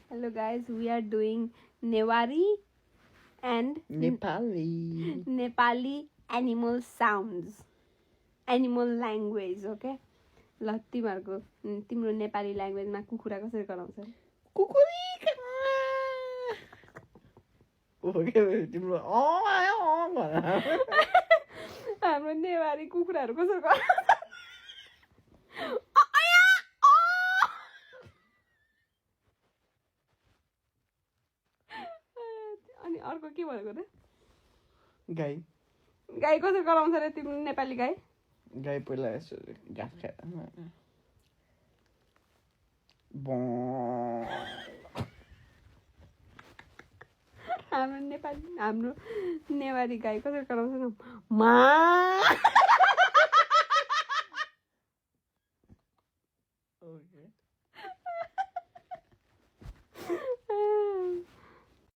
Hello guys, we are doing Newari and Nepali animal sounds. Animal language, okay? ल तिम्रो नेपाली ल्याङ्ग्वेजमा कुखुरा कसरी कराउँछ? कुकुरिका तिम्रो हाम्रो नेवारी कुखुराहरू कसरी कराउँछ? अनि अर्को के भनेको त? गाई कसरी कराउँछ रे तिम्रो नेपाली गाई? गाई पहिला यसो घाँस खाएर हाम्रो नेवारी गाई कसरी कराउँछ न? मा